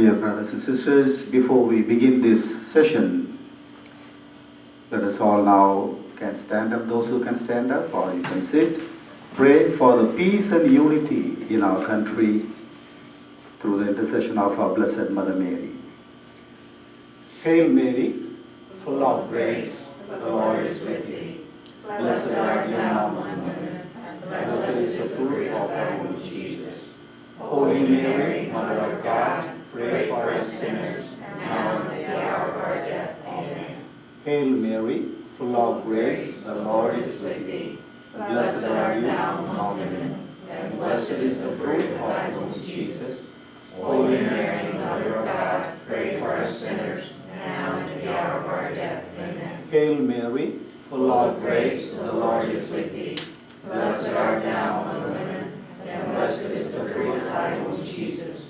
Dear brothers and sisters, before we begin this session, let us all now can stand up, those who can stand up, or you can sit. Pray for the peace and unity in our country through the intercession of our Blessed Mother Mary. Hail Mary, full of grace, the Lord is with thee. Blessed art thou among women, and blessed is the fruit of thy womb, Jesus. Holy Mary, Mother of God, pray for us sinners, now and at the hour of our death. Amen. Hail Mary, full of grace, the Lord is with thee. Blessed art thou among women, and blessed is the fruit of thy womb, Jesus. Holy Mary, Mother of God, pray for us sinners, now and at the hour of our death. Amen. Hail Mary, full of grace, the Lord is with thee. Blessed art thou among women, and blessed is the fruit of thy womb, Jesus.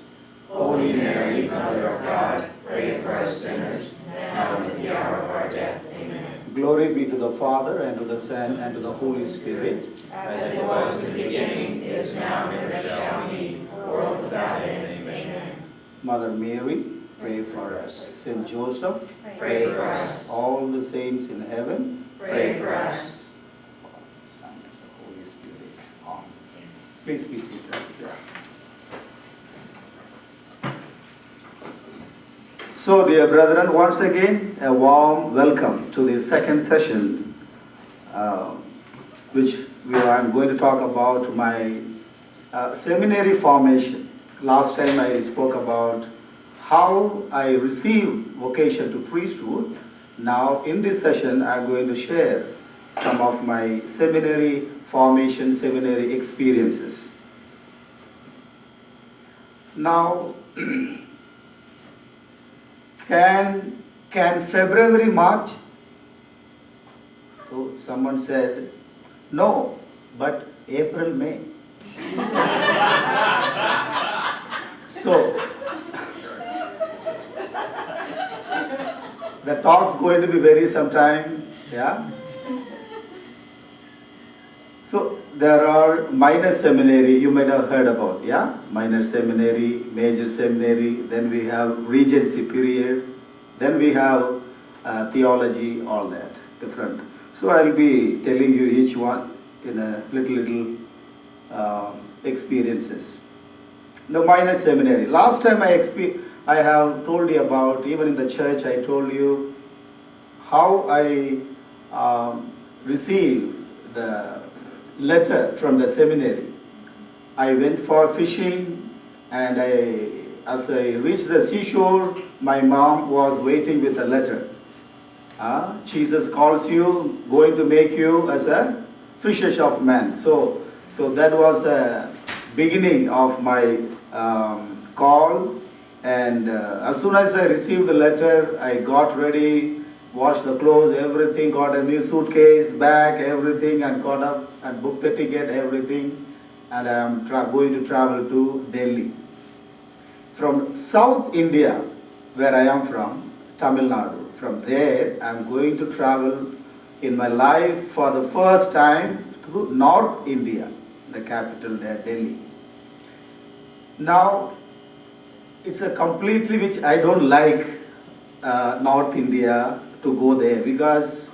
Holy Mary, Mother of God, pray for us sinners, now and at the hour of our death. Amen. Glory be to the Father, and to the Son, and to the Holy Spirit. As it was in the beginning, is now, and ever shall be, world without end. Amen. Mother Mary, pray for us. Saint Joseph, Pray for us. all the saints in heaven, Pray for us. Father, Son, and the Holy Spirit. Amen. Please be seated. So, dear brethren, once again, a warm welcome to the second session, which I'm going to talk about my seminary formation. Last time I spoke about how I received vocation to priesthood. Now, in this session, I'm going to share some of my seminary formation, seminary experiences. Now, can February, March? So someone said, no, but April, May. So, the talk's going to be very sometime, yeah? So, there are minor seminary, you might have heard about, yeah? Minor seminary, major seminary, then we have regency period, then we have theology, all that, different. So, I'll be telling you each one in a little experiences. The minor seminary. Last time I have told you about, even in the church, I told you how I received the letter from the seminary. I went for fishing, and as I reached the seashore, my mom was waiting with a letter. Jesus calls you, going to make you as a fishers of men. So that was the beginning of my call. And as soon as I received the letter, I got ready, washed the clothes, everything, got a new suitcase, bag, everything, and got up and booked the ticket, everything. And I am going to travel to Delhi. From South India, where I am from, Tamil Nadu, from there I am going to travel in my life for the first time to North India, the capital there, Delhi. Now, it's a completely which I don't like North India to go there, because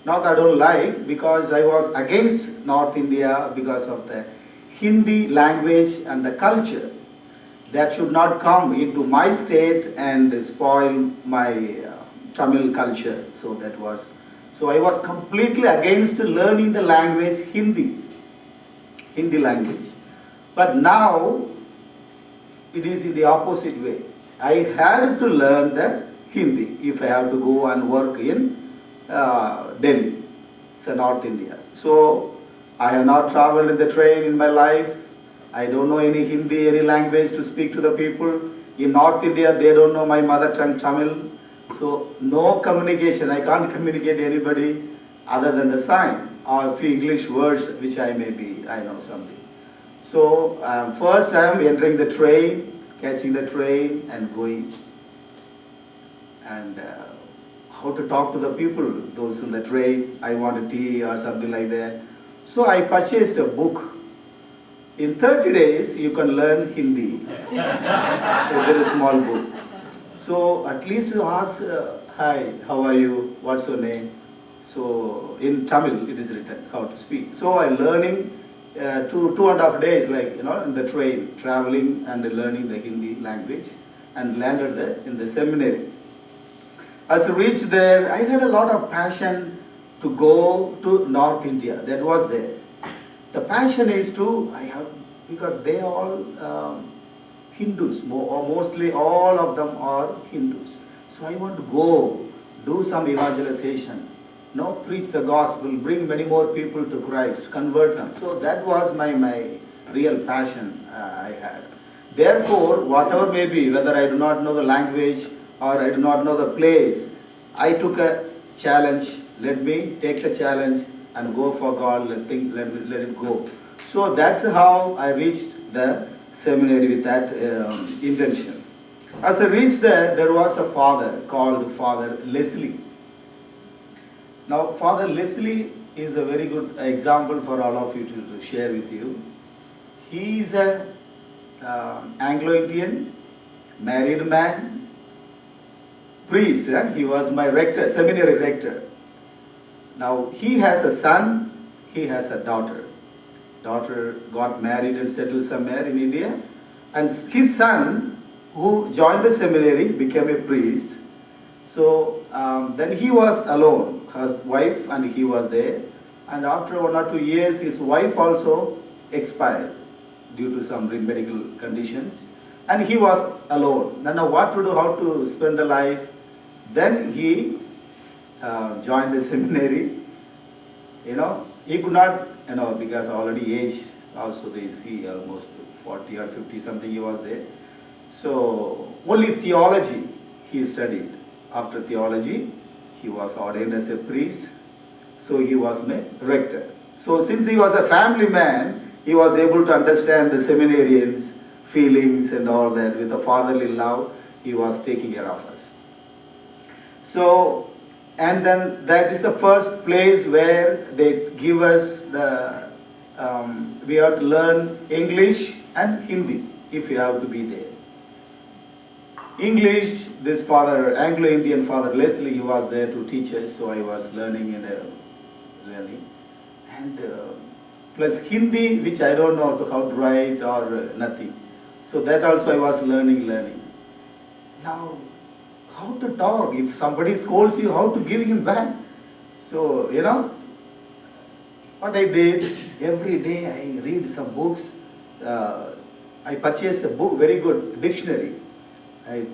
not I don't like, because I was against North India because of the Hindi language and the culture that should not come into my state and spoil my Tamil culture. So I was completely against learning the language Hindi language. But now it is in the opposite way. I had to learn the Hindi if I have to go and work in Delhi, so North India. So I have not traveled in the train in my life. I don't know any Hindi, any language to speak to the people. In North India, they don't know my mother tongue Tamil. So no communication. I can't communicate to anybody other than the sign or a few English words which I know something. So first I am entering the train, catching the train and going. And how to talk to the people, those in the train, I want a tea or something like that. So I purchased a book In 30 days, you can learn Hindi. A very small book. So at least you ask, hi, how are you? What's your name? So in Tamil it is written how to speak. So I learning 2.5 days, like in the train, traveling and learning the Hindi language, and landed there in the seminary. As I reached there, I had a lot of passion to go to North India. That was there. The passion is because they all Hindus, or mostly all of them are Hindus. So I want to go, do some evangelization, preach the gospel, bring many more people to Christ, convert them. So that was my real passion I had. Therefore, whatever may be, whether I do not know the language or I do not know the place, I took a challenge. Let me take the challenge and go for God, let it go. So that's how I reached the seminary with that intention. As I reached there was a father called Father Leslie. Now, Father Leslie is a very good example for all of you to share with you. He is a Anglo-Indian, married man, priest. He was my rector, seminary rector. Now, he has a son, he has a daughter. Daughter got married and settled somewhere in India. And his son, who joined the seminary, became a priest. So then he was alone, his wife and he was there. And after 1 or 2 years, his wife also expired due to some medical conditions. And he was alone. Then now what to do, how to spend the life? Then he joined the seminary. He could not, because already age, also they see almost 40 or 50 something he was there. So only theology he studied. After theology, he was ordained as a priest. So he was my rector. So since he was a family man, he was able to understand the seminarians' feelings and all that. With a fatherly love, he was taking care of us. So, and then that is the first place where they give us we have to learn English and Hindi if you have to be there. English, this father, Anglo-Indian Father Leslie, he was there to teach us, so I was learning and plus Hindi, which I don't know how to write or nothing. So that also I was learning. Now, how to talk? If somebody scolds you, how to give him back? So, what I did, every day I read some books. I purchased a book, very good dictionary. Okay.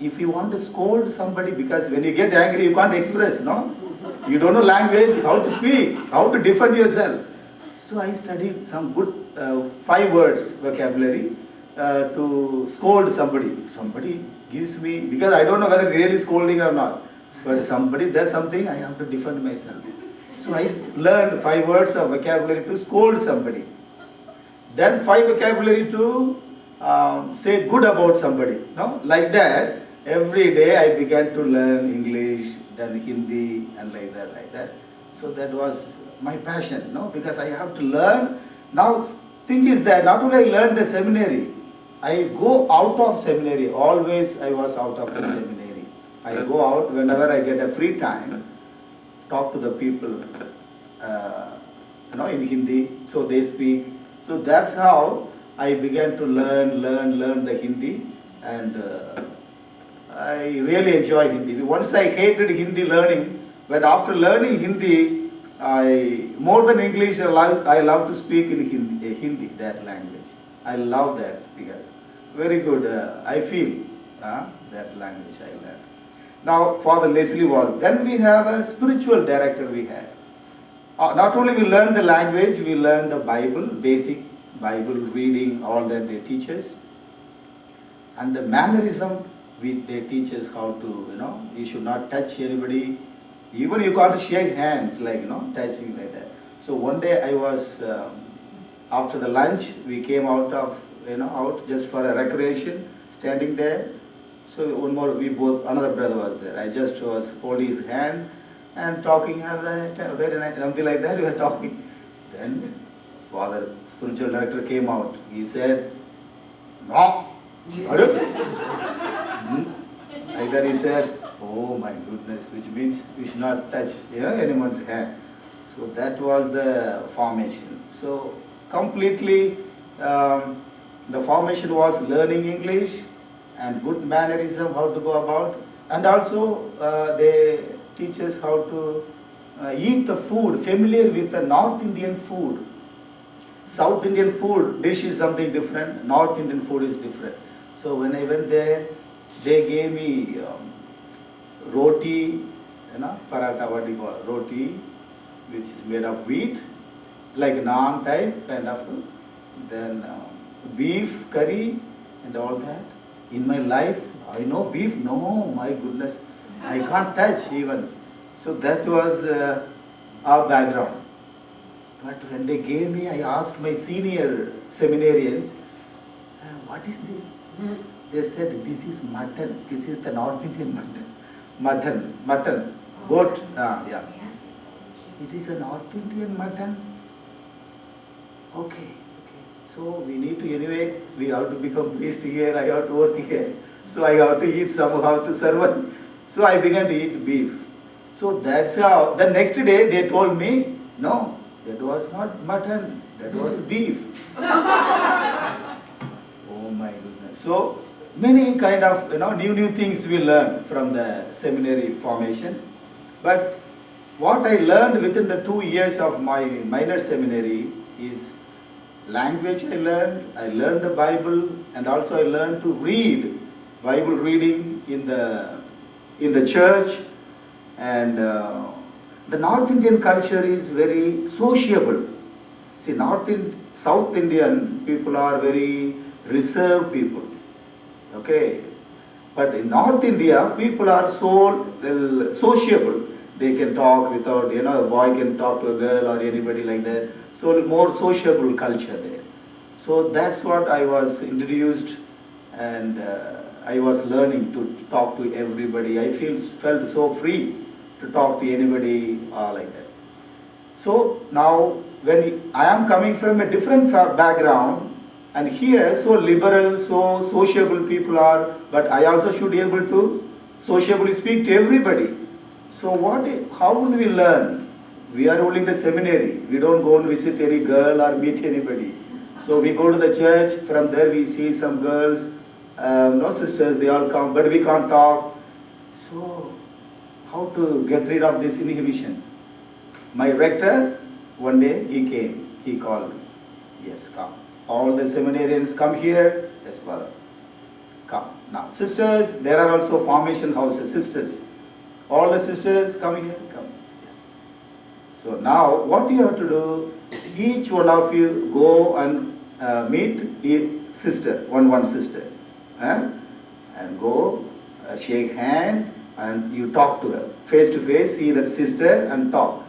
If you want to scold somebody, because when you get angry, you can't express, no? You don't know language, how to speak, how to defend yourself. So I studied some good 5 words vocabulary to scold somebody. If somebody gives me, because I don't know whether really scolding or not, but if somebody does something, I have to defend myself. So I learned 5 words of vocabulary to scold somebody. Then 5 vocabulary to say good about somebody. No? Like that, every day I began to learn English, then Hindi, and like that. So that was my passion, because I have to learn. Now, thing is that not only I learned the seminary, I go out of seminary. Always I was out of the seminary. I go out whenever I get a free time, talk to the people, in Hindi, so they speak. So that's how I began to learn the Hindi, and I really enjoy Hindi. Once I hated Hindi learning, but after learning Hindi, more than English, I love to speak in Hindi, that language. I love that because very good. I feel that language I learned. Now, Father Leslie was. Then we have a spiritual director we had. Not only we learn the language, we learn the Bible, basic Bible reading, all that they teach us. And the mannerism, they teach us how to, you should not touch anybody. Even you can't shake hands, touching like that. So one day I was, after the lunch, we came out just for a recreation, standing there. So another brother was there. I just was holding his hand and talking, very nice, something like that, we were talking. Then father, spiritual director came out. He said, no. Like that he said, oh my goodness, which means we should not touch anyone's hand. So that was the formation. So completely the formation was learning English and good mannerism, how to go about. And also they teach us how to eat the food, familiar with the North Indian food. South Indian food dish is something different, North Indian food is different. So when I went there, they gave me roti, paratha, what do you call it? Roti, which is made of wheat, like naan type kind of, then beef curry and all that. In my life, I know beef, no, my goodness, I can't touch even. So that was our background. But when they gave me, I asked my senior seminarians, what is this? They said, this is mutton. This is the North Indian mutton. Mutton. Goat. Yeah. It is a North Indian mutton. Okay. So we need to, anyway, we have to become priest here, I have to work here. So I have to eat somehow to survive. So I began to eat beef. So that's how, the next day they told me, no, that was not mutton, that was beef. Oh my goodness. So many kind of new things we learn from the seminary formation. But what I learned within the 2 years of my minor seminary is language I learned the Bible, and also I learned to read, Bible reading in the church. And the North Indian culture is very sociable. See, South Indian people are very reserved people. Okay. But in North India, people are so sociable. They can talk without, a boy can talk to a girl or anybody like that. So more sociable culture there. So that's what I was introduced, and I was learning to talk to everybody. I felt so free to talk to anybody like that. So now when I am coming from a different background, and here so liberal, so sociable people are, but I also should be able to sociably speak to everybody. So how will we learn? We are only in the seminary. We don't go and visit any girl or meet anybody. So we go to the church, from there we see some girls, sisters, they all come, but we can't talk. So how to get rid of this inhibition? My rector, one day he came, he called me. Yes, come. All the seminarians come here. Yes, brother. Come. Now, sisters, there are also formation houses, sisters. All the sisters come here, come. So now, what you have to do, each one of you go and meet a sister, one sister. And go, shake hand, and you talk to her. Face to face, see that sister and talk.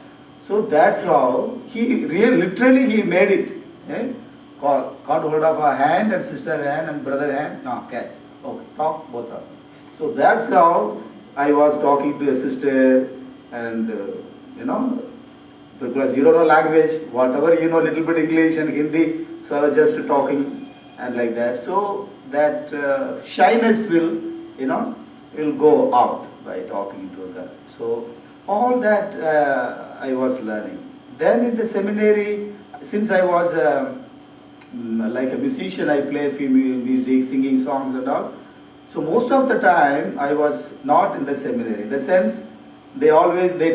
So that's how he literally he made it. Caught hold of her hand and sister hand and brother hand. No, catch. Okay, talk both of them. So that's how I was talking to a sister, and because you don't know language, whatever you know, little bit English and Hindi, so just talking and like that. So that shyness will go out by talking to a girl. So all that I was learning. Then in the seminary, since I was like a musician, I play music, singing songs and all. So most of the time I was not in the seminary. In the sense, they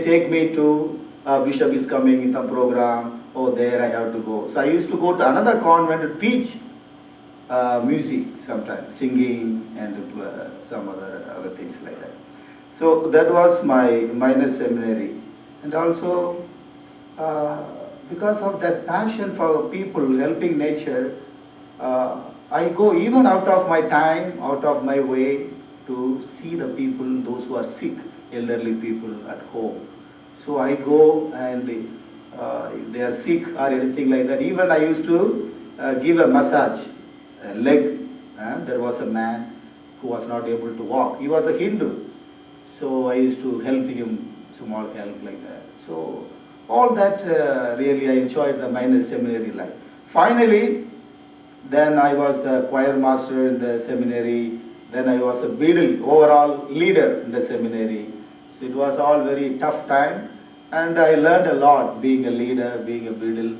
take me to bishop is coming in the program. Oh, there I have to go. So I used to go to another convent to teach music sometimes, singing and some other things like that. So that was my minor seminary. And also because of that passion for people, helping nature, I go even out of my time, out of my way to see the people, those who are sick, elderly people at home. So I go, and if they are sick or anything like that, even I used to give a massage, a leg. There was a man who was not able to walk. He was a Hindu. So I used to help him, small help like that. So All that really I enjoyed the minor seminary life. Finally, then I was the choir master in the seminary. Then I was a beadle, overall leader in the seminary. So it was all very tough time. And I learned a lot being a leader, being a beadle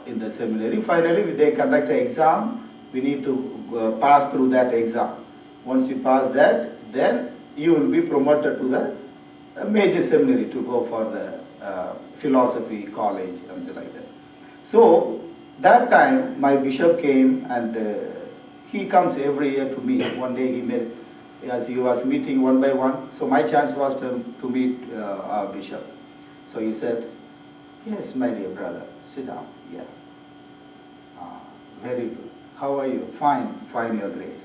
in the seminary. Finally, they conduct an exam. We need to pass through that exam. Once you pass that, then you will be promoted to the major seminary to go for the philosophy college, something like that. So that time my bishop came, and he comes every year to meet. One day he met, as he was meeting one by one. So my chance was to meet our bishop. So he said, "Yes, my dear brother, sit down." Yeah. Very good. How are you? Fine, fine, your grace.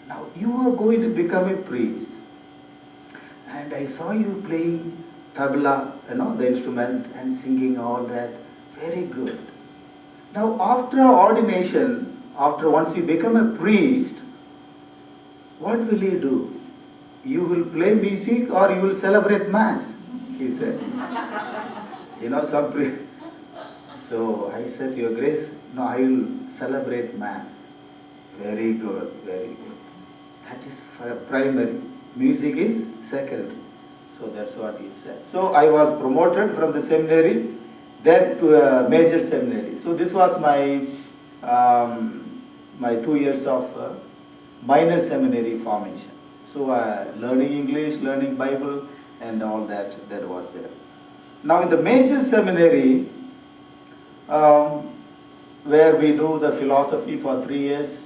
Now you are going to become a priest. And I saw you playing tabla, the instrument, and singing all that. Very good. Now after ordination, once you become a priest, what will you do? You will play music or you will celebrate mass, he said. Some priest. So I said, Your Grace, no, I will celebrate mass. Very good, very good. That is primary. Music is secondary. So that's what he said. So I was promoted from the seminary, then to a major seminary. So this was my my 2 years of minor seminary formation. So learning English, learning Bible, and all that was there. Now in the major seminary, where we do the philosophy for 3 years,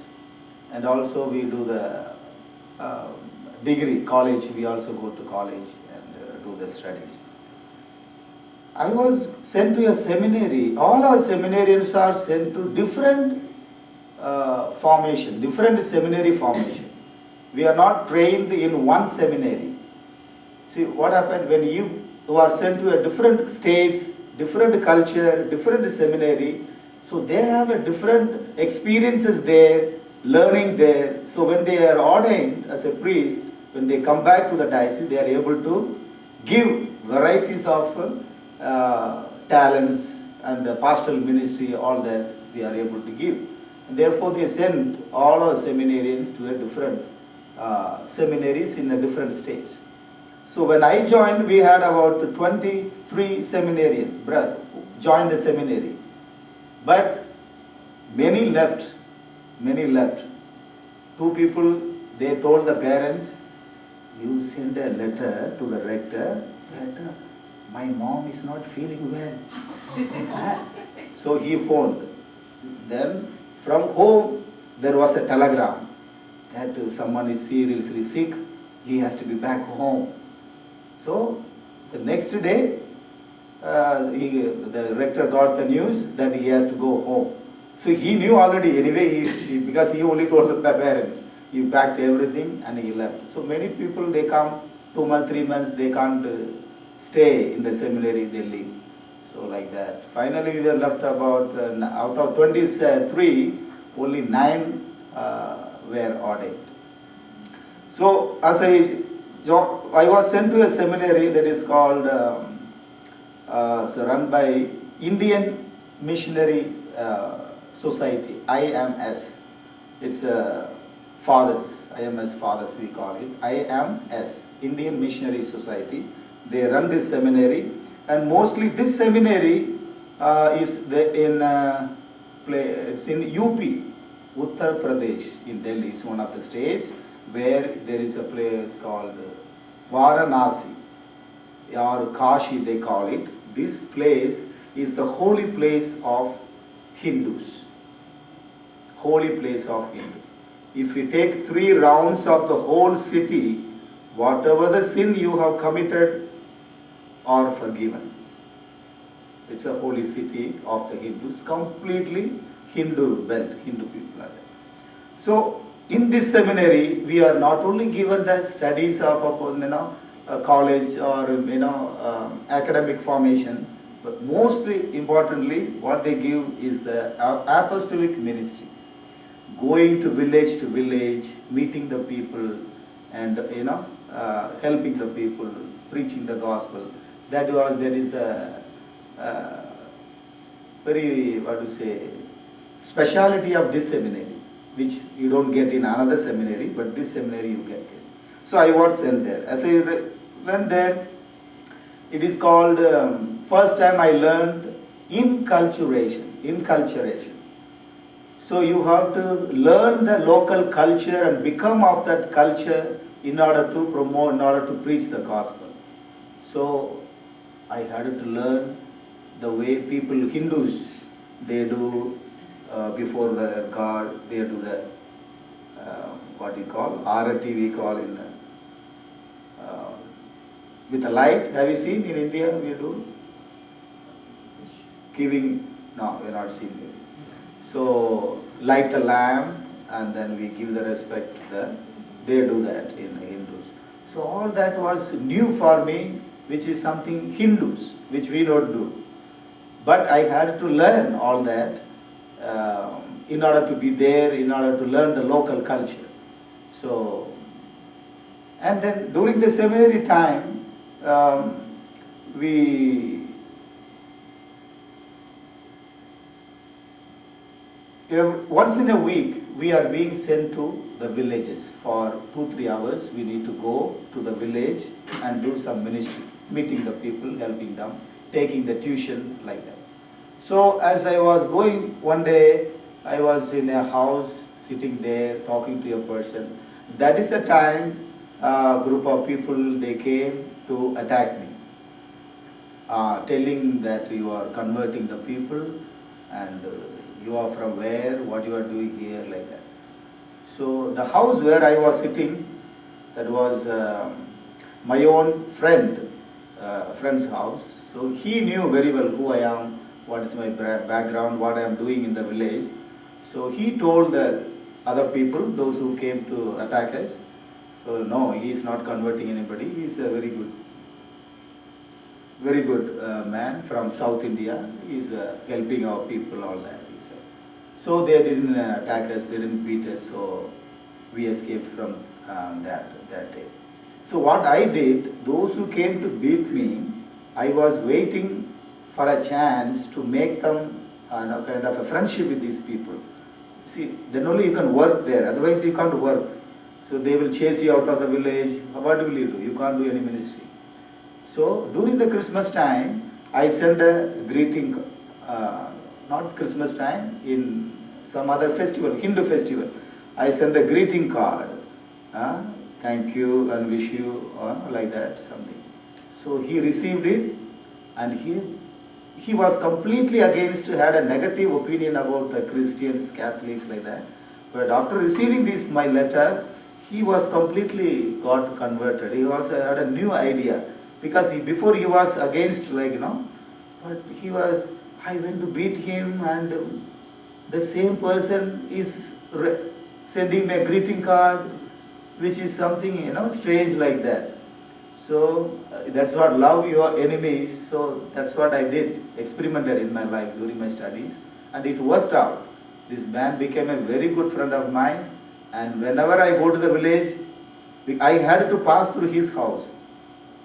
and also we do the degree, college, we also go to college and do the studies. I was sent to a seminary. All our seminarians are sent to different formation, different seminary formation. We are not trained in one seminary. See what happened when you are sent to a different states, different culture, different seminary. So they have a different experiences there, learning there. So when they are ordained as a priest, when they come back to the diocese, they are able to give varieties of talents and pastoral ministry, all that we are able to give. And therefore they send all our seminarians to a different seminaries in a different states. So when I joined, we had about 23 seminarians, brother, joined the seminary. But many left. 2 people, they told the parents, you send a letter to the rector that my mom is not feeling well. So he phoned. Then from home there was a telegram that someone is seriously sick, he has to be back home. So the next day, the rector got the news that he has to go home. So he knew already anyway, because he only told the parents. He packed everything and he left. So many people, they come 2 months, 3 months, they can't stay in the seminary, they leave. So like that. Finally we were left about, out of 23, only 9 were ordained. So as I was sent to a seminary that is called, run by Indian Missionary Society, IMS. It's fathers, IMS fathers we call it, IMS, Indian Missionary Society. They run this seminary, and mostly this seminary is it's in UP, Uttar Pradesh in Delhi. It's one of the states where there is a place called Varanasi, or Kashi they call it. This place is the holy place of Hindus. Holy place of Hindus. If you take 3 rounds of the whole city, whatever the sin you have committed are forgiven. It's a holy city of the Hindus, completely Hindu belt, Hindu people are there. So in this seminary, we are not only given the studies of a college or academic formation, but mostly importantly, what they give is the apostolic ministry. Going to village, meeting the people, and helping the people, preaching the gospel. That is the very, what to say, speciality of this seminary, which you don't get in another seminary, but this seminary you get it. So I was sent there. As I went there, it is called, first time I learned inculturation. So you have to learn the local culture and become of that culture in order to promote, in order to preach the gospel. So I had to learn the way people, Hindus, they do before the God, they do the, what you call, arati we call in, with a light. Have you seen in India we do? Giving, no, we are not seeing it. So light the lamp and then we give the respect to the, they do that in Hindus. So all that was new for me, which is something Hindus, which we don't do. But I had to learn all that in order to be there, in order to learn the local culture. So, and then during the seminary time, once in a week, we are being sent to the villages for 2-3 hours. We need to go to the village and do some ministry, meeting the people, helping them, taking the tuition, like that. So as I was going, one day I was in a house, sitting there, talking to a person. That is the time a group of people, they came to attack me, telling that you are converting the people and you are from where, what you are doing here, like that. So the house where I was sitting, that was my own friend's house. So he knew very well who I am, what is my background, what I am doing in the village. So he told the other people, those who came to attack us, so no, he is not converting anybody. He is a very good man from South India. He is helping our people, all that. So they didn't attack us, they didn't beat us, so we escaped from that day. So what I did, those who came to beat me, I was waiting for a chance to make them kind of a friendship with these people. See, then only you can work there, otherwise you can't work. So they will chase you out of the village. What will you do? You can't do any ministry. So during the Christmas time, I sent a greeting, not Christmas time, in some other festival, Hindu festival. I sent a greeting card, thank you and wish you, like that, something. So he received it and he was completely against, had a negative opinion about the Christians, Catholics, like that. But after receiving this, my letter, he was completely got converted. He was had a new idea. Because before he was against, like, but he was, I went to beat him and the same person is sending me a greeting card, which is something, strange like that. So that's what, love your enemies. So that's what I did, experimented in my life during my studies, and it worked out. This man became a very good friend of mine, and whenever I go to the village, I had to pass through his house.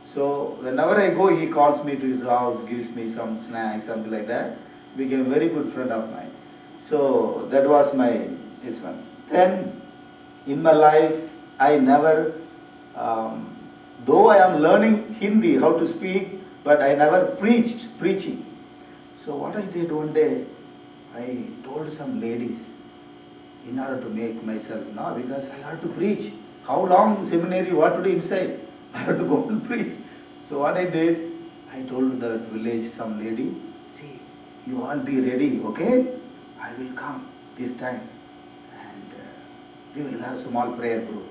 So whenever I go, he calls me to his house, gives me some snacks, something like that. Became a very good friend of mine. So that was this one. Then in my life, I never, though I am learning Hindi, how to speak, but I never preaching. So what I did one day, I told some ladies, in order to make myself, because I had to preach. How long seminary, what to do inside? I had to go and preach. So what I did, I told the village, some lady, see, you all be ready, okay? I will come this time and we will have small prayer group,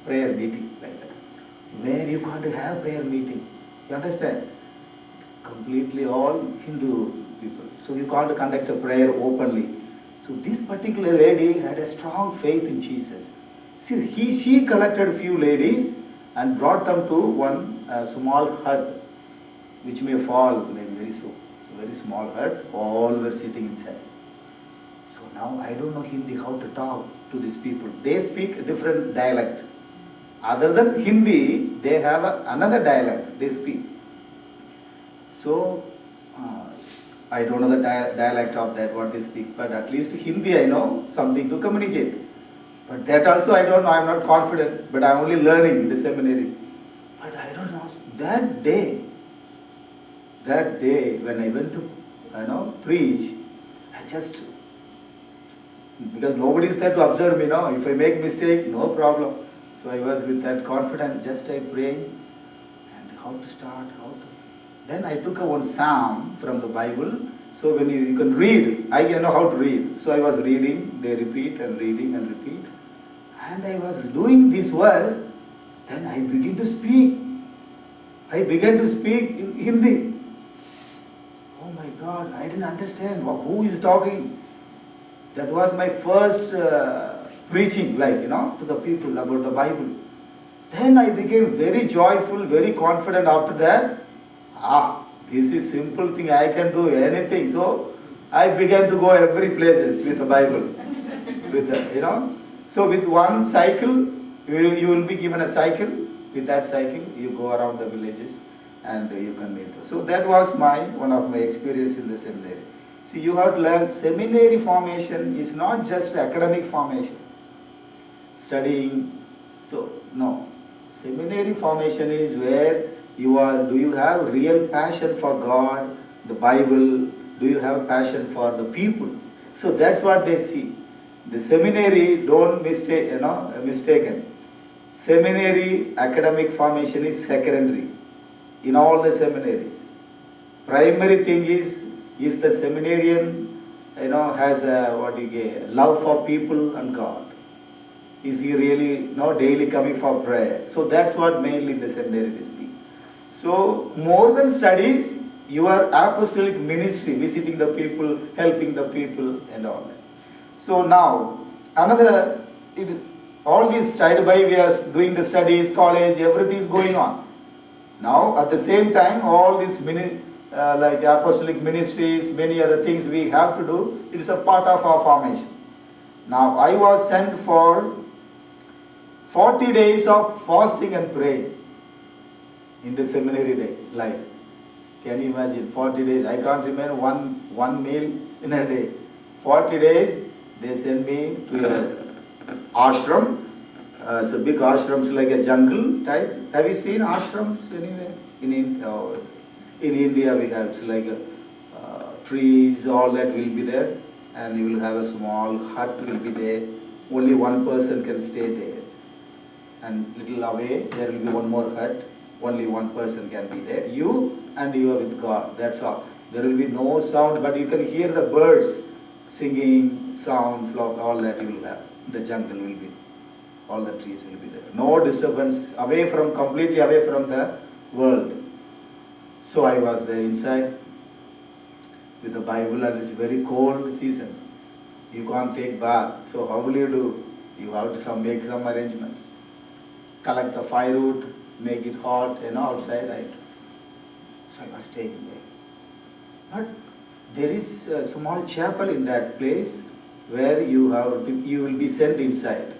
prayer meeting, like that. Where you can't have prayer meeting, you understand? Completely all Hindu people. So you can't conduct a prayer openly. So this particular lady had a strong faith in Jesus. See, she collected a few ladies and brought them to one small hut, which may fall very soon. So very small hut, all were sitting inside. So now I don't know Hindi, how to talk to these people. They speak a different dialect. Other than Hindi, they have another dialect they speak. So, I don't know the dialect of that, what they speak, but at least Hindi I know something to communicate. But that also I don't know, I'm not confident, but I'm only learning in the seminary. But I don't know, that day when I went to, preach, I just, because nobody is there to observe me, no, if I make mistake, no problem. So I was with that confidence, just I praying, and how to start, Then I took one psalm from the Bible. So when you can read, I know how to read. So I was reading, they repeat and reading and repeat. And I was doing this work, then I began to speak. I began to speak in Hindi. Oh my God, I didn't understand who is talking. That was my first preaching, to the people about the Bible. Then I became very joyful, very confident after that. This is simple thing, I can do anything. So I began to go every places with the Bible. So with one cycle, you will be given a cycle. With that cycle, you go around the villages and you can meet. So that was one of my experience in the seminary. See, you have to learn seminary formation is not just academic formation, studying. So no, seminary formation is where do you have real passion for God, the Bible, do you have passion for the people? So that's what they see. The seminary, don't mistaken. Seminary academic formation is secondary in all the seminaries. Primary thing is the seminarian, has a love for people and God. Is he really daily coming for prayer? So that's what mainly the seminary they see. So more than studies, your apostolic ministry, visiting the people, helping the people and all that. So now, all this side by we are doing the studies, college, everything is going on. Now at the same time, all these like apostolic ministries, many other things we have to do, it is a part of our formation. Now I was sent for 40 days of fasting and praying in the seminary life. Can you imagine? 40 days. I can't remember one meal in a day. 40 days, they send me to an ashram. It's a big ashram, it's like a jungle type. Have you seen ashrams anywhere? In India we have, it's like trees, all that will be there. And you will have a small hut will be there. Only one person can stay there. And little away, there will be one more hut. Only one person can be there. You and you are with God. That's all. There will be no sound, but you can hear the birds singing, sound, flock, all that you will have. The jungle will be, all the trees will be there. No disturbance, completely away from the world. So I was there inside with the Bible, and it's very cold season. You can't take bath. So how will you do? You have to make some arrangements. Collect the firewood, make it hot, outside, right? So I was staying there. But there is a small chapel in that place where you will be sent inside.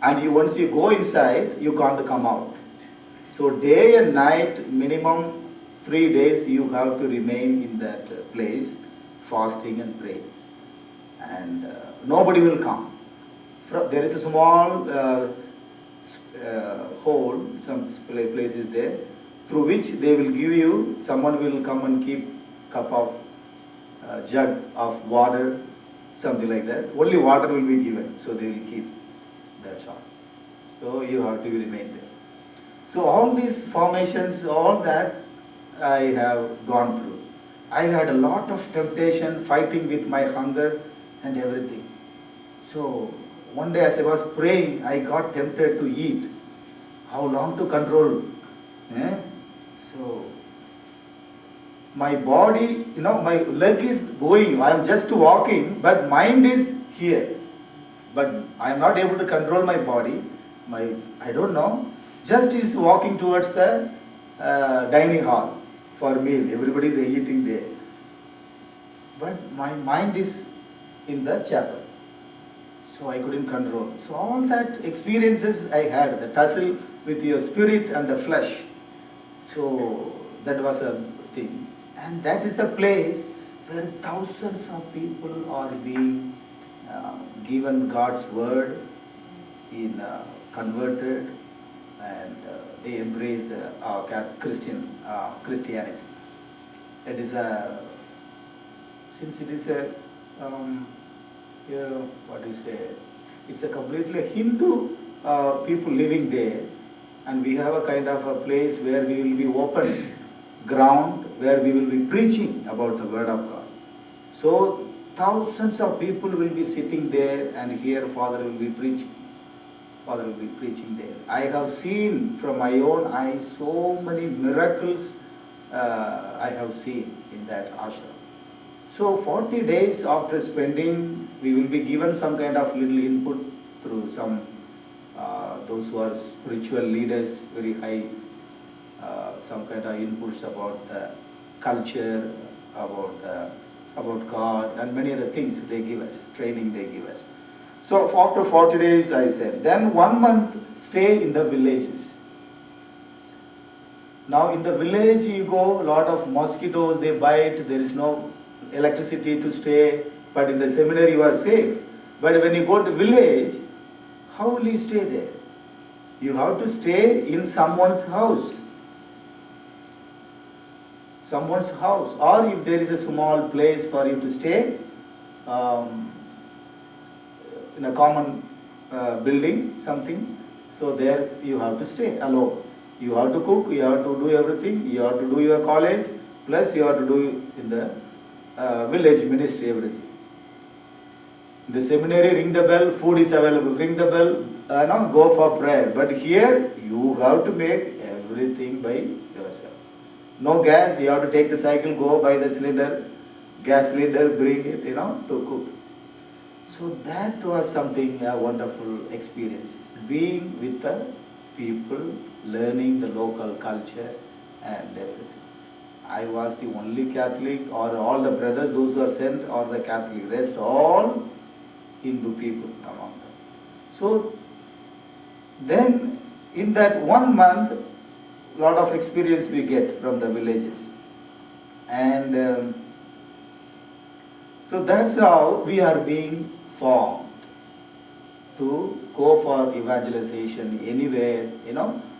And once you go inside, you can't come out. So day and night, minimum 3 days, you have to remain in that place, fasting and praying. And nobody will come. There is a small hole, some place is there, through which they will give you, someone will come and keep cup of jug of water, something like that. Only water will be given, so they will keep. That's all. So you have to remain there. So all these formations, all that I have gone through. I had a lot of temptation, fighting with my hunger and everything. So one day as I was praying, I got tempted to eat. How long to control? So my body, my leg is going, I am just walking, but mind is here. But I am not able to control my body. I don't know, just is walking towards the dining hall for meal. Everybody is eating there. But my mind is in the chapel. So I couldn't control. So all that experiences I had, the tussle with your spirit and the flesh. So that was a thing. And that is the place where thousands of people are being given God's word, in converted, and they embrace the Christianity. It is a, since it is a what do you say? It's a completely Hindu people living there, and we have a kind of a place where we will be open ground where we will be preaching about the word of God. So thousands of people will be sitting there, and here Father will be preaching. Father will be preaching there. I have seen from my own eyes so many miracles I have seen in that ashram. So 40 days after spending, we will be given some kind of little input through some, those who are spiritual leaders, very high, some kind of inputs about the culture, about God, and many other things they give us, training they give us. So after 40 days, I said, then 1 month stay in the villages. Now in the village you go, a lot of mosquitoes, they bite, there is no electricity to stay, but in the seminary you are safe. But when you go to village, how will you stay there? You have to stay in someone's house. Someone's house. Or if there is a small place for you to stay, in a common building, something, so there you have to stay alone. You have to cook, you have to do everything, you have to do your college, plus you have to do in the village ministry, everything. In the seminary, ring the bell, food is available, ring the bell, go for prayer. But here, you have to make everything by yourself. No gas, you have to take the cycle, go buy the cylinder, gas cylinder, bring it, to cook. So that was something, a wonderful experience. Being with the people, learning the local culture and everything. I was the only Catholic, or all the brothers, those who are sent, or the Catholic, rest all Hindu people among them. So then in that 1 month, lot of experience we get from the villages. And so that's how we are being formed to go for evangelization anywhere,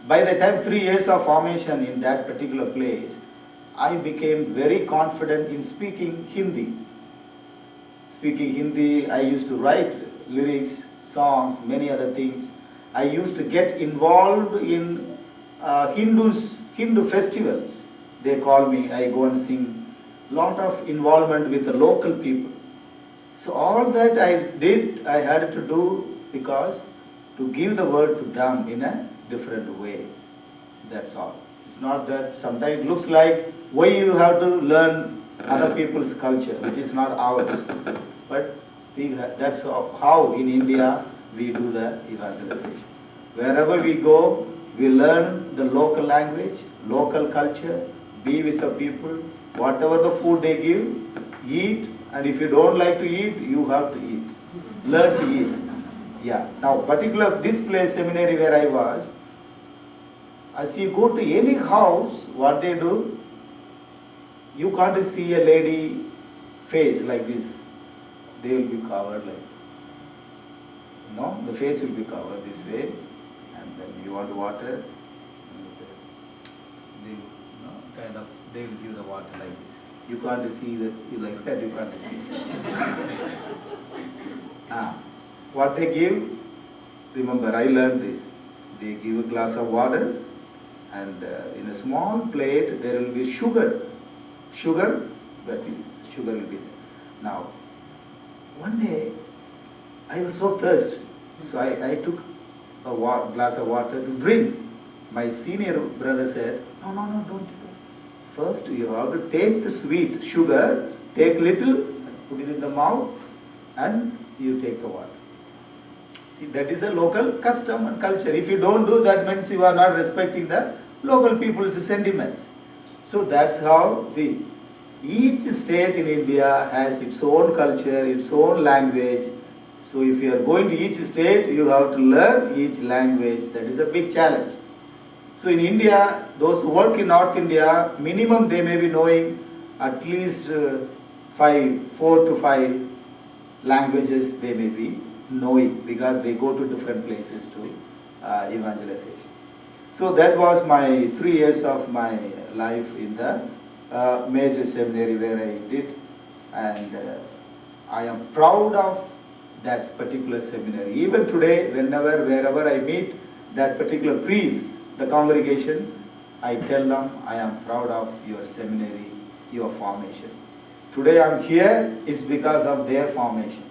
By the time 3 years of formation in that particular place, I became very confident in speaking Hindi. Speaking Hindi, I used to write lyrics, songs, many other things. I used to get involved in Hindu festivals. They call me, I go and sing. Lot of involvement with the local people. So all that I did, I had to do because to give the word to them in a different way. That's all. It's not that sometimes it looks like why you have to learn other people's culture, which is not ours. But that's how in India we do the evangelization. Wherever we go, we learn the local language, local culture, be with the people, whatever the food they give, eat, and if you don't like to eat, you have to eat. Learn to eat. Yeah. Now, particular this place, seminary where I was, as you go to any house, what they do, you can't see a lady face like this. They will be covered like, the face will be covered this way, and then you want water, they will give the water like this. You can't see that, like that, you can't see. What they give, remember, I learned this. They give a glass of water, and in a small plate there will be sugar. Sugar will be there. Now, one day, I was so thirsty, so I took a glass of water to drink. My senior brother said, no, don't do that. First, you have to take the sweet sugar, take little, put it in the mouth, and you take the water. See, that is a local custom and culture. If you don't do that, means you are not respecting the local people's sentiments. So that's how, see, each state in India has its own culture, its own language. So if you are going to each state, you have to learn each language. That is a big challenge. So in India, those who work in North India, minimum they may be knowing at least 4 to 5 languages they may be knowing, because they go to different places to evangelization. So that was my 3 years of my life in the major seminary where I did, and I am proud of that particular seminary. Even today, wherever I meet that particular priest, the congregation, I tell them, I am proud of your seminary, your formation. Today I'm here, it's because of their formation.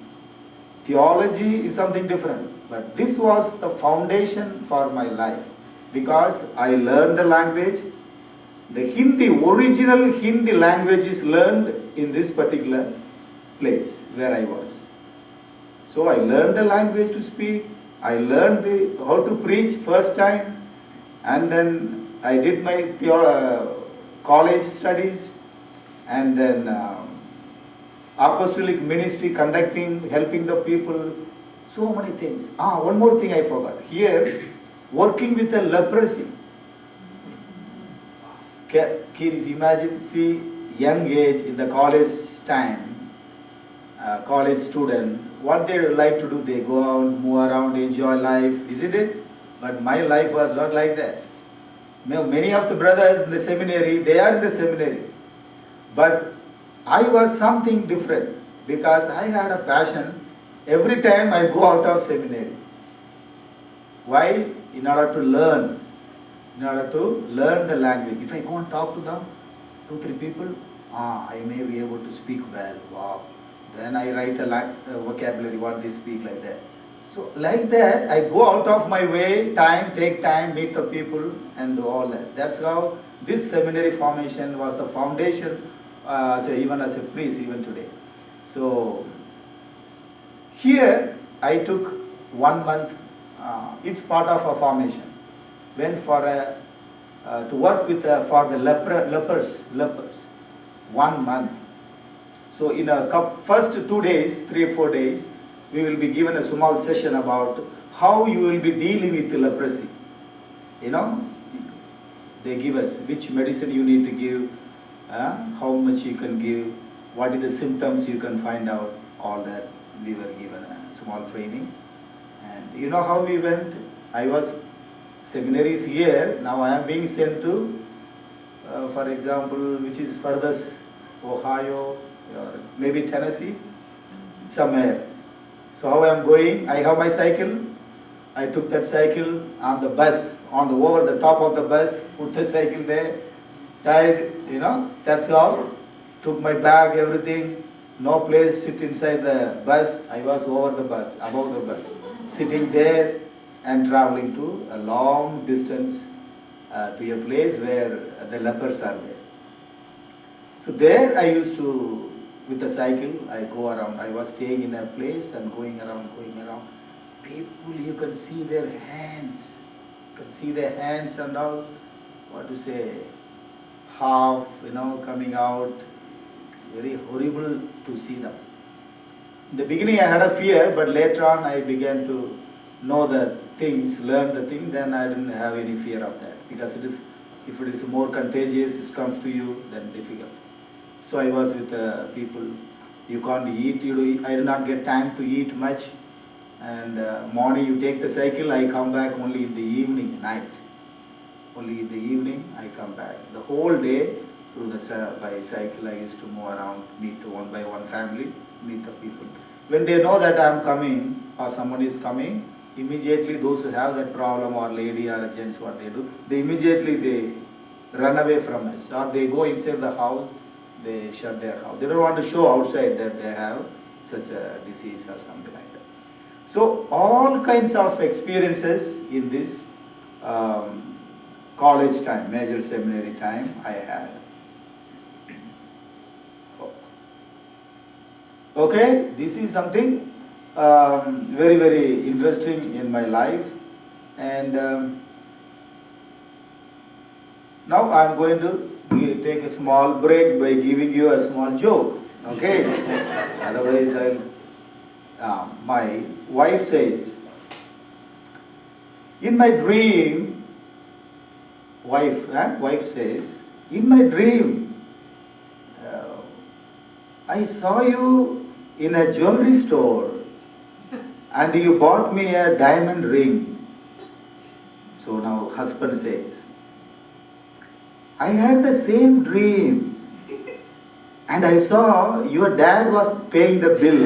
Theology is something different, but this was the foundation for my life, because I learned the language. The original Hindi language is learned in this particular place where I was. So I learned the language to speak, I learned how to preach first time, and then I did my college studies, and then apostolic ministry, conducting, helping the people, so many things. One more thing I forgot. Here, working with the leprosy. Can you imagine, see, young age in the college time, college student, what they like to do, they go out, move around, enjoy life, isn't it? But my life was not like that. Many of the brothers in the seminary, they are in the seminary. But I was something different, because I had a passion every time I go out of seminary. Why? In order to learn the language. If I go and talk to them, 2-3 people, I may be able to speak well. Wow. Then I write a vocabulary, what they speak, like that. So like that, I go out of my way, take time, meet the people, and do all that. That's how this seminary formation was the foundation, even as a priest, even today. So here I took 1 month. It's part of a formation. Went for to work with for the lepers. 1 month. So in first 2 days, 3 or 4 days, we will be given a small session about how you will be dealing with the leprosy. They give us which medicine you need to give, how much you can give, what are the symptoms you can find out, all that. We were given a small training. And you know how we went? Seminaries here, now I am being sent to, for example, which is furthest, Ohio, or maybe Tennessee, somewhere. So how I am going? I have my cycle. I took that cycle on the bus, over the top of the bus, put the cycle there, tied, that's how. Took my bag, everything, no place, sit inside the bus. I was over the bus, above the bus, sitting there and traveling to a long distance to a place where the lepers are there. So there I used to, with the cycle, I go around. I was staying in a place and going around. People, you can see their hands. You can see their hands and all, half, coming out. Very horrible to see them. In the beginning I had a fear, but later on I began to know the things, learn the thing, then I didn't have any fear of that. Because if it is more contagious, it comes to you, then difficult. So I was with people, you can't eat, I did not get time to eat much. And morning you take the cycle, I come back only in the evening, night. Only in the evening I come back. The whole day through by cycle I used to move around, meet one by one family, meet the people. When they know that I am coming or someone is coming, immediately those who have that problem, or lady or gents, what they do, they immediately run away from us, or they go inside the house, they shut their house. They don't want to show outside that they have such a disease or something like that. So all kinds of experiences in this college time, major seminary time I had. Okay, this is something very, very interesting in my life. And now I am going to take a small break by giving you a small joke. Okay? Otherwise, my wife says, in my dream, wife says, in my dream, I saw you in a jewelry store and you bought me a diamond ring. So now husband says, I had the same dream and I saw your dad was paying the bill.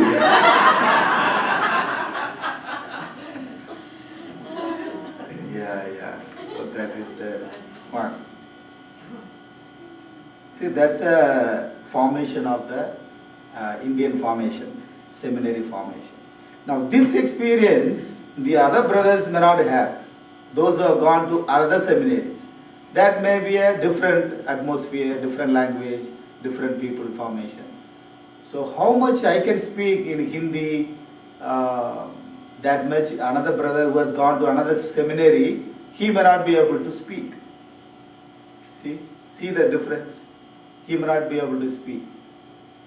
Yeah. So that is the one. See, that's a formation of the Indian formation, seminary formation. Now this experience, the other brothers may not have. Those who have gone to other seminaries. That may be a different atmosphere, different language, different people formation. So how much I can speak in Hindi, that much another brother who has gone to another seminary, he may not be able to speak. See the difference? He may not be able to speak.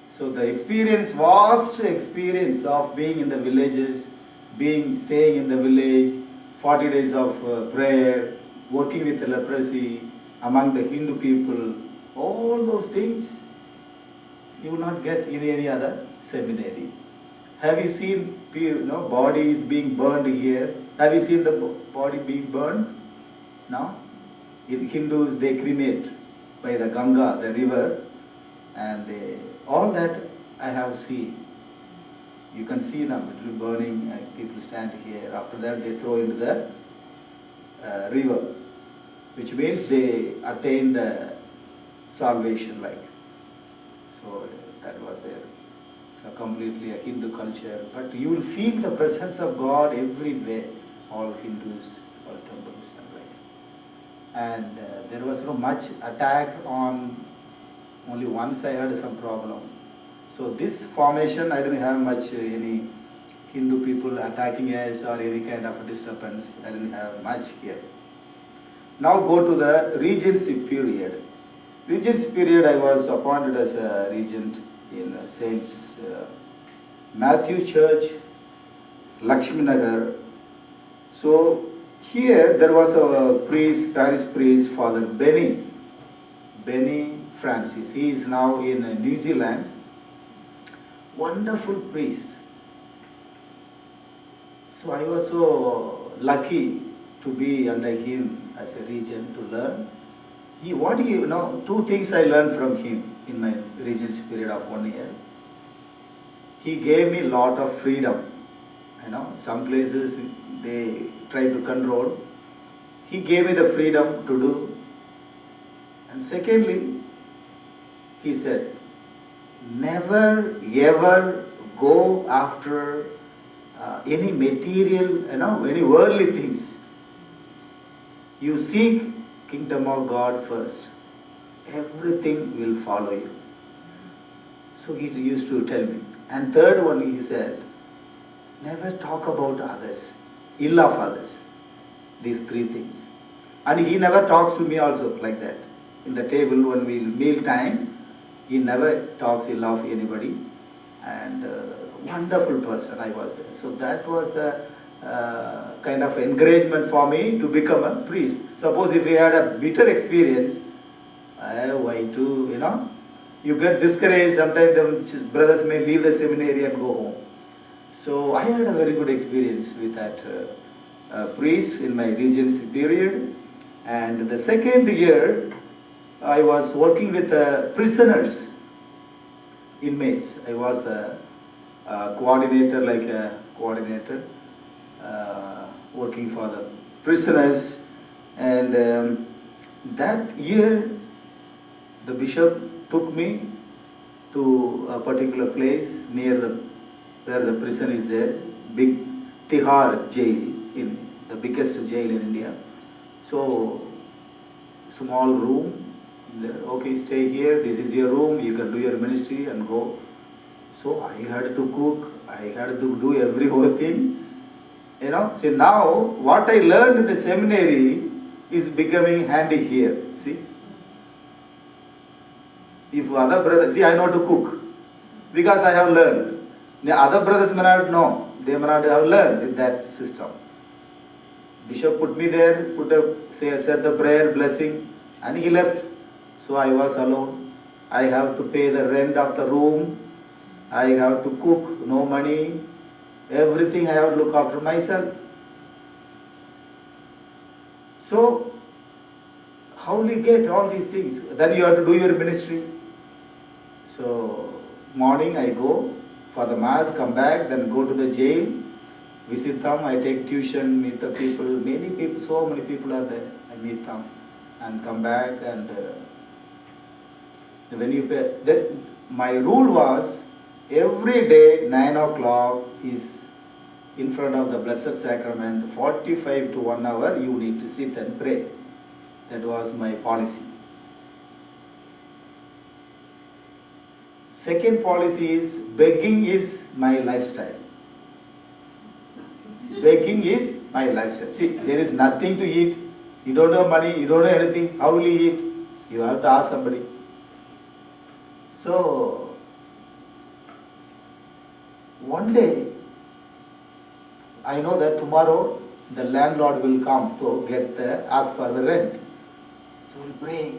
So the experience, vast experience of being in the villages, staying in the village, 40 days of prayer, working with the leprosy, among the Hindu people, all those things you will not get in any other seminary. Have you seen bodies being burned here? Have you seen the body being burned? No? In Hindus, they cremate by the Ganga, the river, and all that I have seen. You can see them, it will be burning, and people stand here. After that, they throw into the river, which means they attain the salvation, like. So that was there. So completely a Hindu culture, but you will feel the presence of God everywhere. All Hindus, all temples, and there was no much attack on. Only once I had some problem. So this formation, I didn't have much any Hindu people attacking us or any kind of disturbance. I didn't have much here. Now go to the regency period. Regency period, I was appointed as a regent in Saint Matthew Church, Lakshmi Nagar. So here there was a priest, parish priest, Father Benny Francis. He is now in New Zealand. Wonderful priest. So I was so lucky to be under him as a regent to learn. Two things I learned from him in my regency period of 1 year. He gave me a lot of freedom. Some places they try to control. He gave me the freedom to do. And secondly, he said, never ever go after any material, any worldly things. You seek kingdom of God first. Everything will follow you. So he used to tell me. And third one, he said, never talk about others, ill of others. These three things. And he never talks to me also like that. In the table when we meal time, he never talks ill of anybody. And wonderful person I was there. So that was the kind of encouragement for me to become a priest. Suppose if you had a bitter experience, you get discouraged. Sometimes the brothers may leave the seminary and go home. So I had a very good experience with that priest in my regency period. And the second year, I was working with prisoners, inmates. I was the coordinator, working for the prisoners. And that year, the bishop took me to a particular place near where the prison is there, big Tihar jail, the biggest jail in India. So, small room. Okay, stay here, this is your room, you can do your ministry and go. So I had to cook, I had to do every whole thing. See now, what I learned in the seminary is becoming handy here, see. If other brothers, I know to cook, because I have learned. The other brothers may not know, they may not have learned in that system. Bishop put me there, said the prayer, blessing, and he left. So I was alone. I have to pay the rent of the room. I have to cook, no money. Everything I have to look after myself. So, how will you get all these things? Then you have to do your ministry. So, morning I go for the mass, come back, then go to the jail, visit them, I take tuition, meet the people, many people, so many people are there. I meet them and come back and when you pay, then my rule was every day 9 o'clock is in front of the Blessed Sacrament, 45 to 1 hour you need to sit and pray. That was my policy. Second policy is begging is my lifestyle. Begging is my lifestyle. See, there is nothing to eat. You don't have money, you don't have anything. How will you eat? You have to ask somebody. So, one day, I know that tomorrow the landlord will come to ask for the rent. So we'll pray.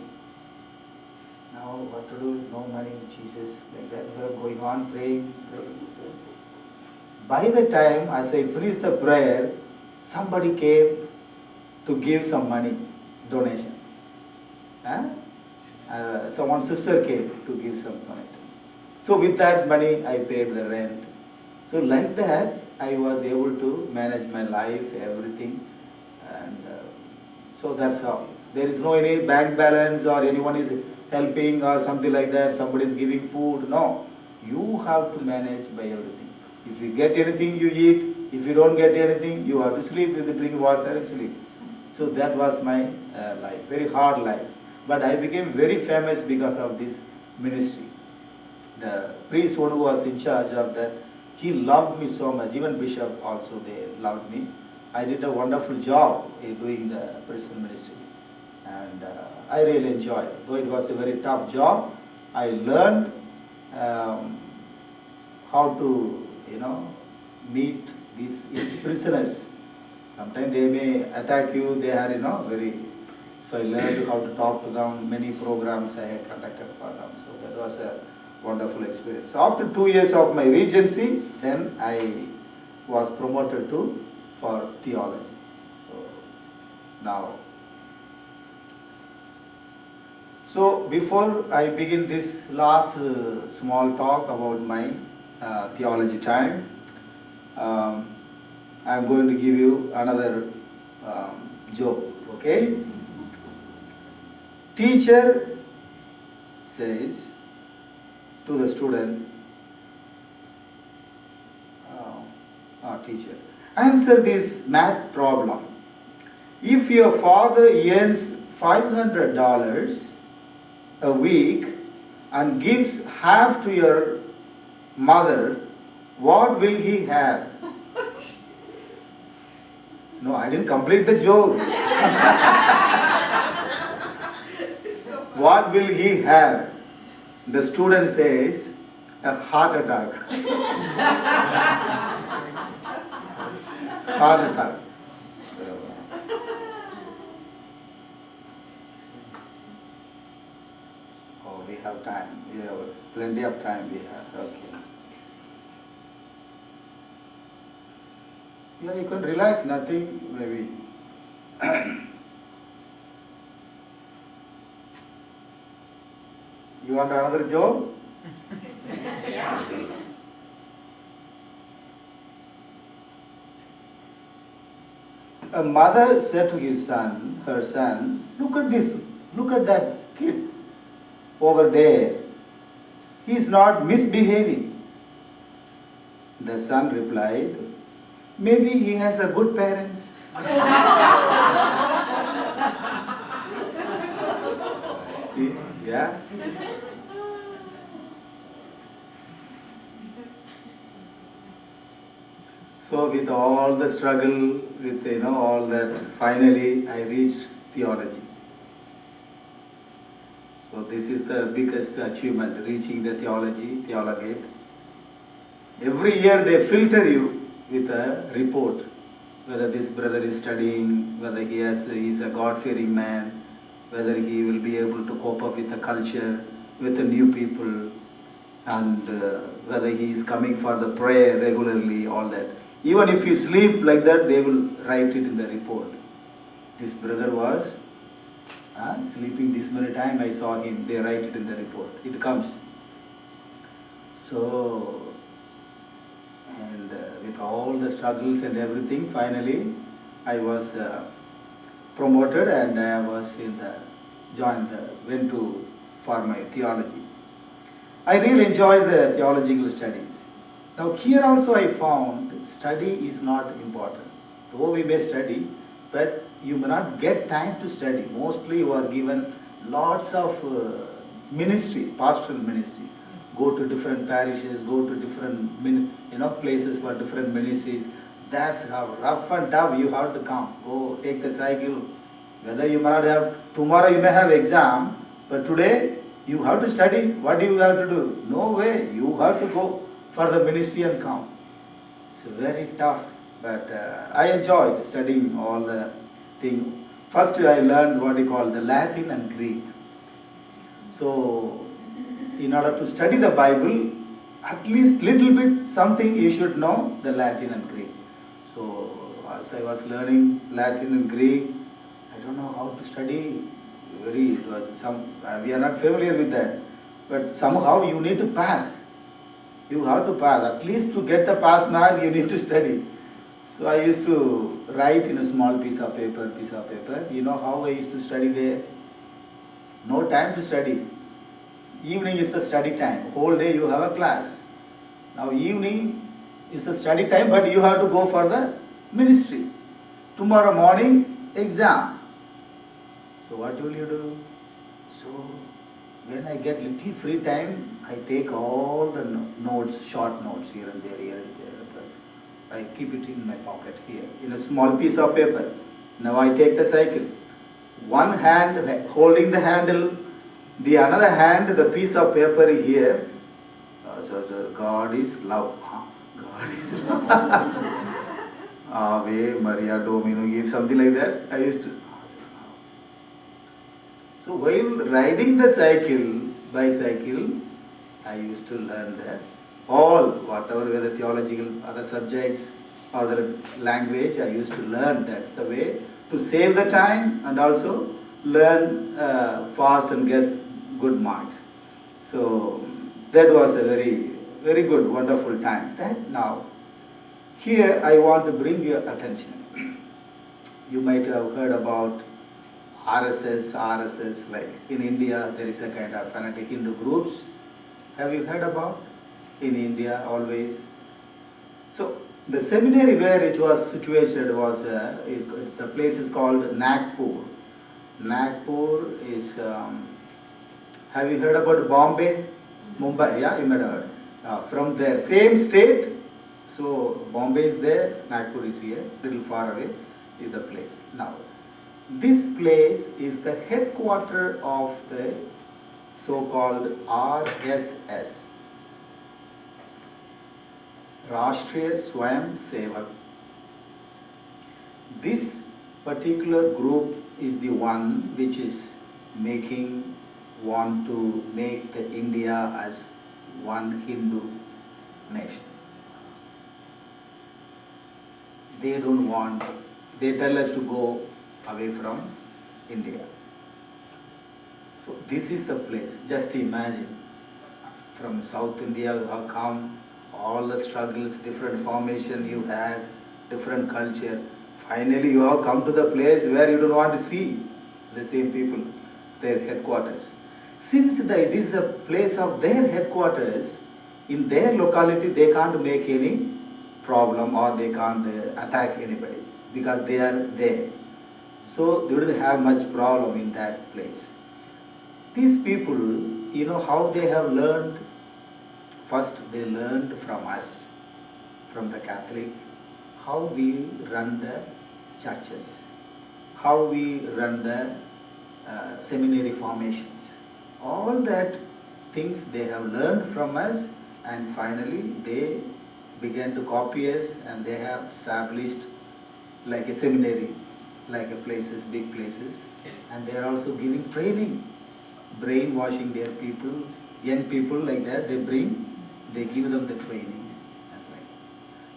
Now what to do? No money, Jesus. Like that we are going on praying. By the time as I finished the prayer, somebody came to give some money, donation. Someone's sister came to give some money. So with that money I paid the rent. So like that I was able to manage my life, everything, and so that's how. There is no any bank balance or anyone is helping or something like that, somebody is giving food. No, you have to manage by everything. If you get anything, you eat. If you don't get anything, you have to sleep, you drink water and sleep. So that was my life, very hard life. But I became very famous because of this ministry. The priest who was in charge of that, he loved me so much. Even Bishop also, they loved me. I did a wonderful job in doing the prison ministry. And I really enjoyed it. Though it was a very tough job, I learned how to, meet these prisoners. Sometimes they may attack you, they are, very... So I learned how to talk to them, many programs I had conducted for them. So that was a wonderful experience. So after 2 years of my regency, then I was promoted for theology. So now, so before I begin this last small talk about my theology time, I'm going to give you another joke, okay? Teacher says to the student, teacher, answer this math problem. If your father earns $500 a week and gives half to your mother, what will he have? No, I didn't complete the joke. What will he have? The student says, a heart attack. Heart attack. Oh, we have time. We have plenty of time we have. Okay. Yeah, you can relax, nothing maybe. You want another joke? A mother said to her son, look at that kid over there. He is not misbehaving. The son replied, maybe he has a good parents. See, yeah. So with all the struggle, with all that, finally I reached theology. So this is the biggest achievement, reaching the theologate. Every year they filter you with a report, whether this brother is studying, whether he's a God-fearing man, whether he will be able to cope up with the culture, with the new people, and whether he is coming for the prayer regularly, all that. Even if you sleep like that, they will write it in the report. This brother was sleeping this many times, I saw him, they write it in the report. It comes. So, and with all the struggles and everything, finally I was promoted and I was went to for my theology. I really enjoyed the theological studies. Now here also I found study is not important. Though we may study, but you may not get time to study. Mostly you are given lots of ministry, pastoral ministries. Go to different parishes, go to different places for different ministries. That's how rough and tough you have to come. Go take the cycle. Whether you may not have, tomorrow you may have exam, but today you have to study. What do you have to do? No way. You have to go for the ministry and come. It's very tough, but I enjoyed studying all the things. First I learned what you call the Latin and Greek. So in order to study the Bible, at least little bit something you should know the Latin and Greek. So as I was learning Latin and Greek, I don't know how to study. We are not familiar with that, but somehow you need to pass. You have to pass. At least to get the pass mark, you need to study. So I used to write in a small piece of paper. You know how I used to study there? No time to study. Evening is the study time. Whole day you have a class. Now evening is the study time, but you have to go for the ministry. Tomorrow morning, exam. So what will you do? So when I get little free time, I take all the notes, short notes here and there. I keep it in my pocket here, in a small piece of paper. Now I take the cycle. One hand holding the handle, the another hand the piece of paper here. So God is love. God is love. Ave Maria Domino, give something like that. I used to. So while riding the bicycle, I used to learn that whatever the theological, other subjects or the language, I used to learn. That's the way to save the time and also learn fast and get good marks. So that was a very, very good, wonderful time. Now, here I want to bring your attention. You might have heard about RSS, like in India there is a kind of fanatic Hindu groups. Have you heard about? In India always. So the seminary where it was situated was, the place is called Nagpur. Nagpur is, have you heard about Bombay? Mumbai, yeah, you might have heard. From there, same state, so Bombay is there, Nagpur is here, little far away is the place. Now, this place is the headquarter of the so-called RSS, Rashtriya Swayam Sevak. This particular group is the one which is want to make the India as one Hindu nation. They don't want, they tell us to go away from India. So this is the place. Just imagine, from South India you have come, all the struggles, different formation you had, different culture. Finally you have come to the place where you don't want to see the same people, their headquarters. Since it is a place of their headquarters, in their locality they can't make any problem or they can't attack anybody because they are there. So they didn't have much problem in that place. These people, you know how they have learned? First they learned from us, from the Catholic, how we run the churches, how we run the seminary formations. All that things they have learned from us, and finally they began to copy us, and they have established like a seminary, like a places, big places, and they are also giving training, brainwashing their people, young people like that. They give them the training. That's right.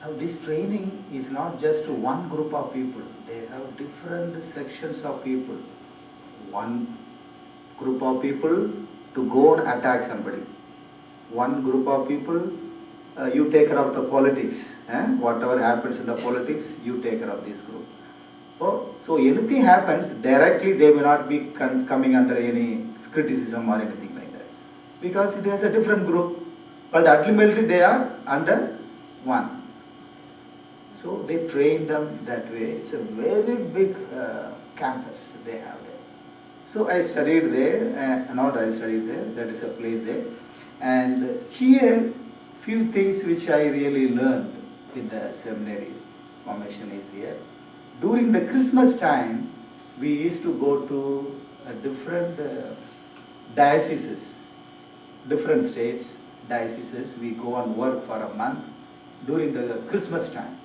Now this training is not just to one group of people. They have different sections of people. One group of people to go and attack somebody. One group of people, you take care of the politics. Whatever happens in the politics, you take care of this group. Oh, so anything happens, directly they will not be coming under any criticism or anything like that. Because it has a different group, but ultimately they are under one. So they train them that way. It's a very big campus they have there. So I studied there, that is a place there. And here, few things which I really learned in the seminary formation is here. During the Christmas time, we used to go to different dioceses, different states, dioceses. We go and work for a month during the Christmas time.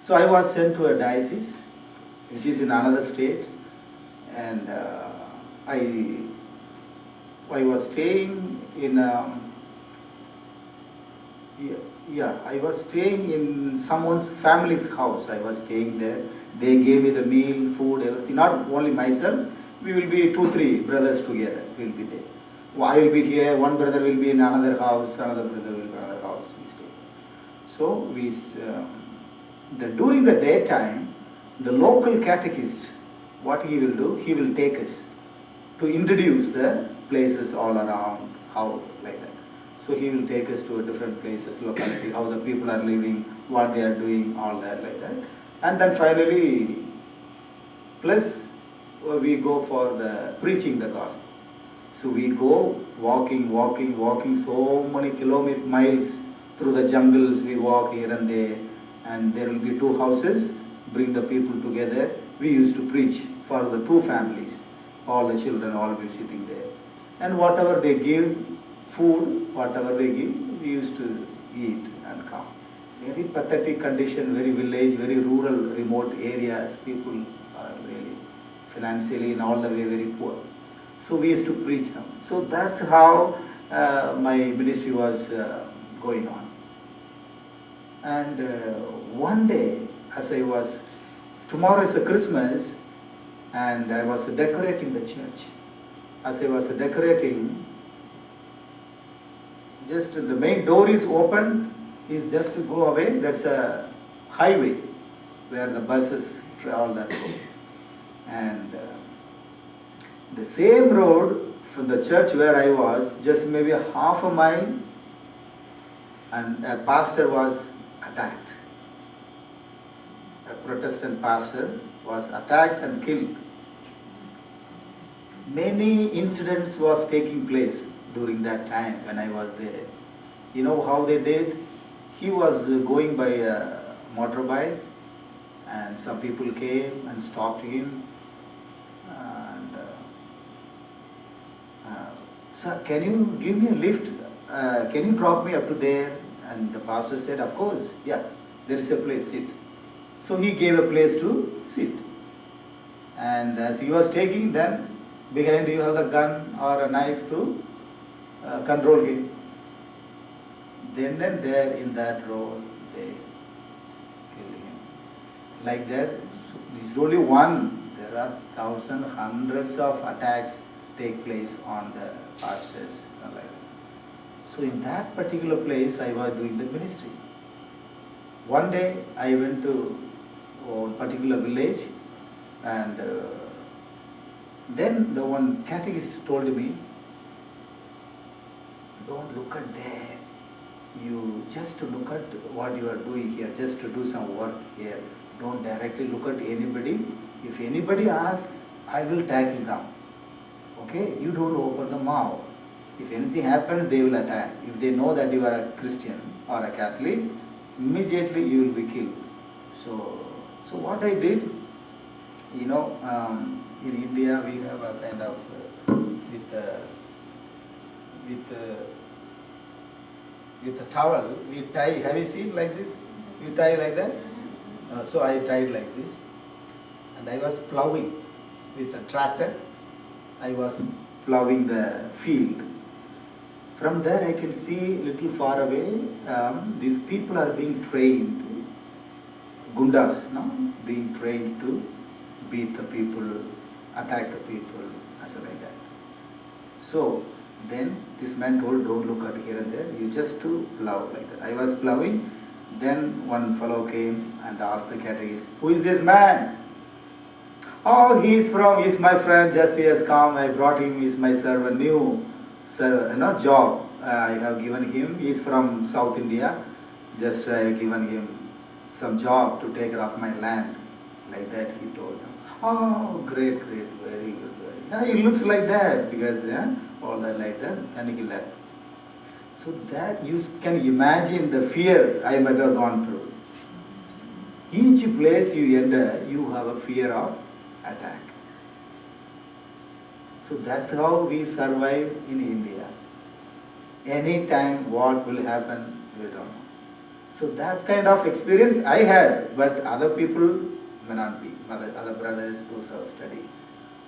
So I was sent to a diocese, which is in another state, and I was staying in I was staying in someone's family's house. I was staying there. They gave me the meal, food, everything. Not only myself, we will be 2-3 brothers together. We will be there. I will be here, one brother will be in another house, another brother will be in another house. We stay. So during the daytime, the local catechist, what he will do, he will take us to introduce the places all around, how like that. So he will take us to different places, locality, how the people are living, what they are doing, all that like that. And then finally, plus we go for the preaching the gospel. So we go walking so many miles through the jungles. We walk here and there, and there will be 2 houses, bring the people together. We used to preach for the 2 families. All the children all be sitting there. And whatever they give, food, whatever they give, we used to eat and come. Very pathetic condition, very village, very rural, remote areas. People are really financially in all the way very poor. So we used to preach them. So that's how my ministry was going on. And one day, tomorrow is a Christmas, and I was decorating the church. As I was decorating, just the main door is open, is just to go away. That's a highway where the buses all that go. And the same road from the church where I was, just maybe half a mile, and a pastor was attacked. A Protestant pastor was attacked and killed. Many incidents was taking place during that time when I was there. You know how they did? He was going by a motorbike, and some people came and stopped him. And sir, can you give me a lift? Can you drop me up to there? And the pastor said, of course, yeah, there is a place, sit. So he gave a place to sit. And as he was taking, then behind you have a gun or a knife to control him. Then and there in that road, they killed him. Like that, it's only one. There are thousands, hundreds of attacks take place on the pastors. Like that. So in that particular place, I was doing the ministry. One day, I went to a particular village, and then the one catechist told me, don't look at there. You just to look at what you are doing here, just to do some work here. Don't directly look at anybody. If anybody asks, I will tackle them. Okay? You don't open the mouth. If anything happens, they will attack. If they know that you are a Christian or a Catholic, immediately you will be killed. So what I did, in India we have a kind of with a towel we tie. Have you seen like this? You tie like that. So I tried like this, and I was plowing with a tractor. I was plowing the field. From there I can see little far away, these people are being trained, gundas, no? Being trained to beat the people, attack the people, and so like that. So then this man told, don't look at here and there, you just to plow like that. I was plowing, then one fellow came and asked the catechist, who is this man? Oh, he's my friend, just he has come, I brought him, he's my servant, new job I have given him. He's from South India, just I have given him some job to take care of my land. Like that he told him. Oh, great, very good. Yeah, he looks like that, because all that like that, and he left. So that you can imagine the fear I might have gone through. Each place you enter, you have a fear of attack. So that's how we survive in India. Anytime what will happen, we don't know. So that kind of experience I had, but other people may not be, other brothers, those who have studied.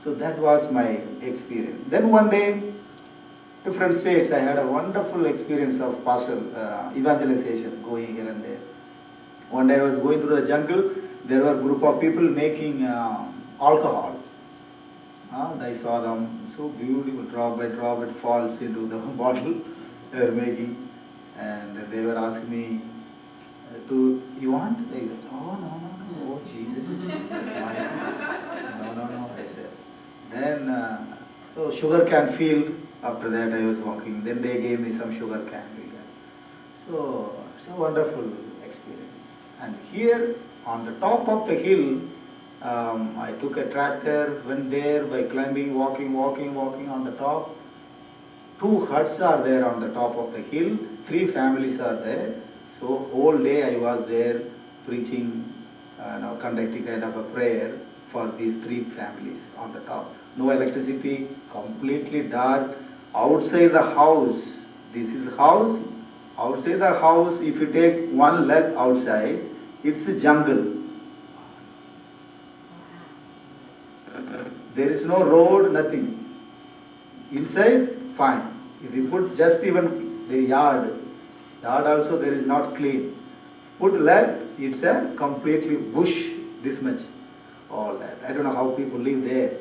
So that was my experience. Then one day, different states, I had a wonderful experience of pastoral evangelization, going here and there. One day I was going through the jungle, there were a group of people making alcohol. I saw them, so beautiful, drop by drop it falls into the bottle they were making. And they were asking me, you want? I said, oh Jesus. No, I said. Then, so sugar cane field, after that I was walking, then they gave me some sugar cane. So it's a wonderful experience. And here, on the top of the hill, I took a tractor, went there by climbing, walking on the top. 2 huts are there on the top of the hill, 3 families are there. So whole day I was there preaching, conducting kind of a prayer for these 3 families on the top. No electricity, completely dark. Outside the house, this is house. Outside the house, if you take one leg outside, it's a jungle. There is no road, nothing. Inside, fine. If you put just even the yard also there is not clean. Put leg, it's a completely bush, this much. All that. I don't know how people live there.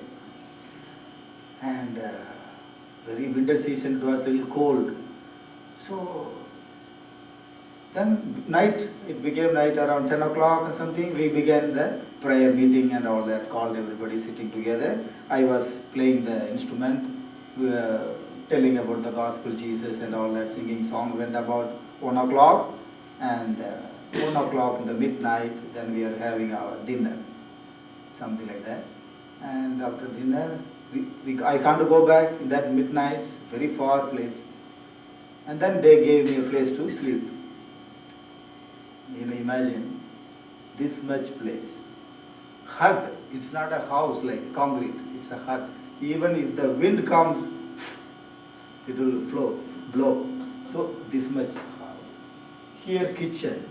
And very winter season, it was a little cold. So then night, it became night around 10 o'clock or something, we began the prayer meeting and all that, called everybody sitting together. I was playing the instrument, telling about the gospel, Jesus and all that, singing song. Went about 1 o'clock, and 1 o'clock in the midnight, then we are having our dinner, something like that. And after dinner, I can't go back in that midnight, very far place. And then they gave me a place to sleep. Imagine this much place. Hut, it's not a house like concrete, it's a hut. Even if the wind comes, it will blow. So this much. Here kitchen.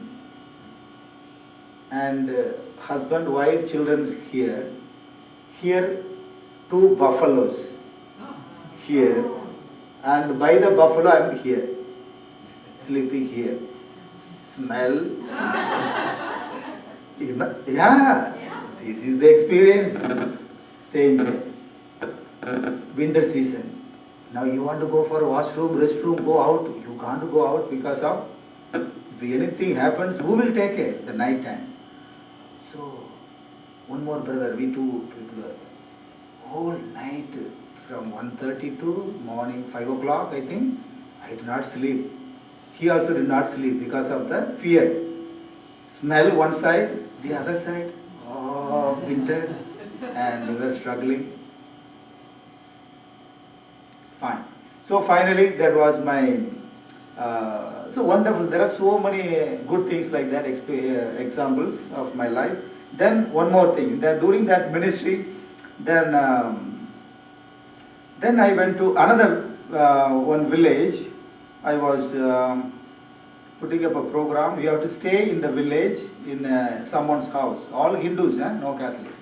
And husband, wife, children here. Here 2 buffaloes. Here. And by the buffalo I am here. Sleeping here. Smell. Yeah, this is the experience. Staying there. Winter season. Now you want to go for a washroom, restroom, go out. You can't go out because of, if anything happens, who will take it? The night time. So, one more brother, we 2 people are whole night from 1:30 to morning 5 o'clock, I think, I did not sleep. He also did not sleep because of the fear. Smell one side, the other side, winter, and we were struggling. Fine. So finally, that was my, so wonderful. There are so many good things like that, examples of my life. Then one more thing, that during that ministry, then I went to another one village. I was putting up a program. We have to stay in the village in someone's house. All Hindus, no Catholics.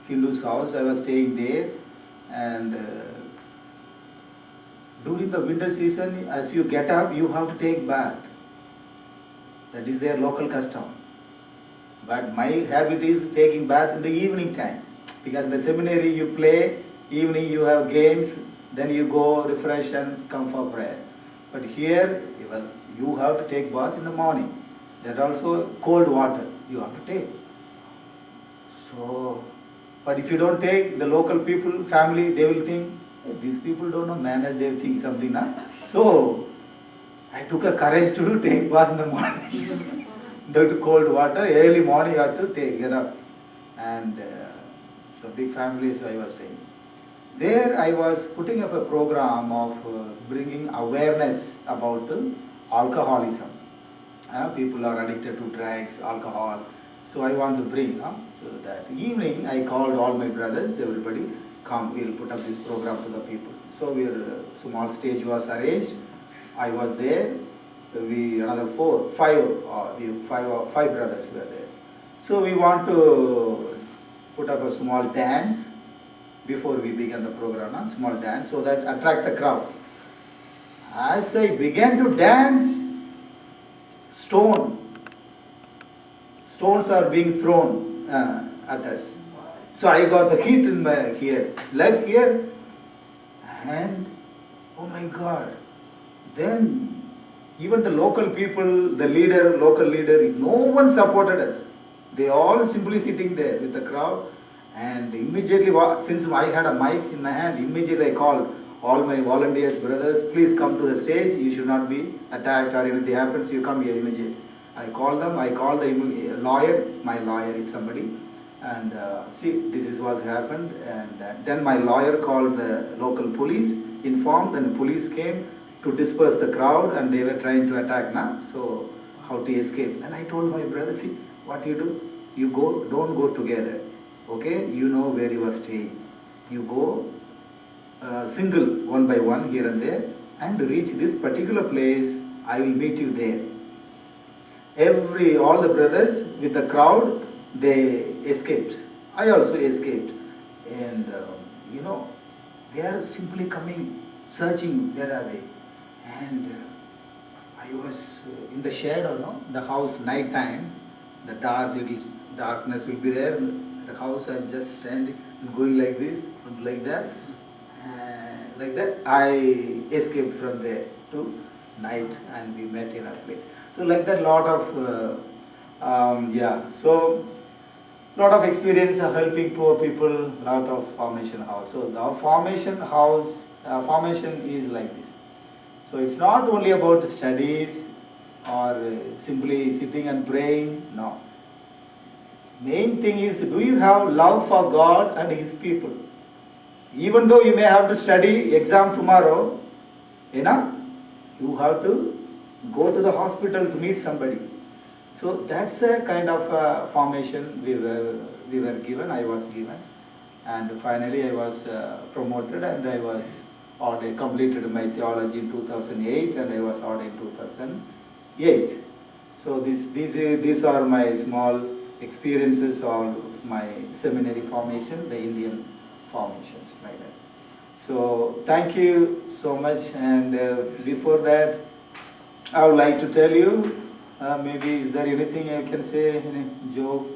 Hindus' house. I was staying there, and during the winter season, as you get up, you have to take bath. That is their local custom. But my habit is taking bath in the evening time, because in the seminary you play, evening you have games, then you go refresh and come for prayer. But here, you have to take bath in the morning. That also cold water you have to take. So, but if you don't take, the local people, family, they will think, hey, these people don't know manners, they will think something. So, I took a courage to take bath in the morning. That cold water, early morning you have to get up. And so big family, so I was staying. There I was putting up a program of bringing awareness about alcoholism. People are addicted to drugs, alcohol. So I want to bring that. Evening I called all my brothers, everybody, come, we'll put up this program to the people. So small stage was arranged. I was there. Another five brothers were there. So we want to put up a small dance before we began the program, small dance, so that attract the crowd. As I began to dance, stones are being thrown at us. So I got the heat in my leg here, and oh my God, then even the local people, local leader, no one supported us. They all simply sitting there with the crowd, and immediately, since I had a mic in my hand, immediately I called all my volunteers, brothers, please come to the stage, you should not be attacked or anything happens, you come here immediately. I called them, I called the lawyer, my lawyer is somebody, and see, this is what happened, and then my lawyer called the local police, informed, and the police came to disperse the crowd, and they were trying to attack so how to escape. And I told my brother, see, what you do, you don't go together, okay, you know where you are staying, you go single, one by one, here and there, and reach this particular place, I will meet you there. All the brothers with the crowd, they escaped. I also escaped. And, they are simply coming, searching, where are they? And I was in the shadow, the house, night time, the darkness will be there. The house, I'm just standing, going like this, like that. Like that, I escaped from there to night, and we met in a place. So like that, lot of experience of helping poor people, lot of formation house. So the formation is like this. So it's not only about studies or simply sitting and praying, no. Main thing is, do you have love for God and His people? Even though you may have to study exam tomorrow, you have to go to the hospital to meet somebody. So that's a kind of formation we were given, I was given. And finally I was promoted, and I was ordained, completed my theology in 2008, and I was ordained in 2008. So these are my small experiences of my seminary formation, the Indian formations, like that. So thank you so much, and before that, I would like to tell you, maybe is there anything I can say, any joke?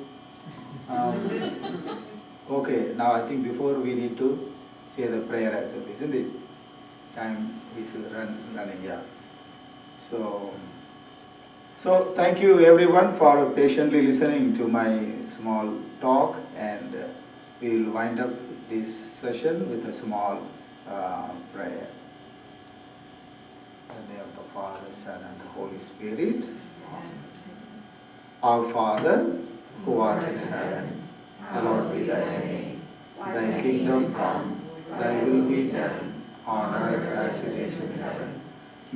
Okay, now I think before we need to say the prayer as well, isn't it? Time is running, yeah. So thank you everyone for patiently listening to my small talk, and we will wind up this session with a small prayer. In the name of the Father, Son, and the Holy Spirit. Amen. Our Father, who art in heaven, hallowed be thy name. Thy kingdom come, thy will be done, on earth as it is in heaven.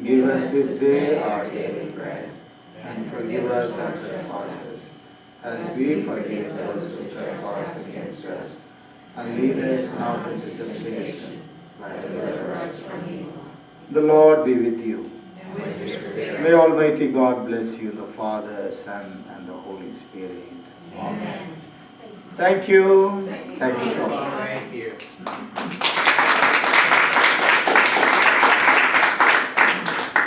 Give us this day our daily bread, and forgive us our trespasses, as we forgive those who trespass against us. And lead us not into temptation, but deliver us from evil. The Lord be with you. May May Almighty God bless you, the Father, Son, and the Holy Spirit. Amen. Thank you. Thank you so much. Thank you.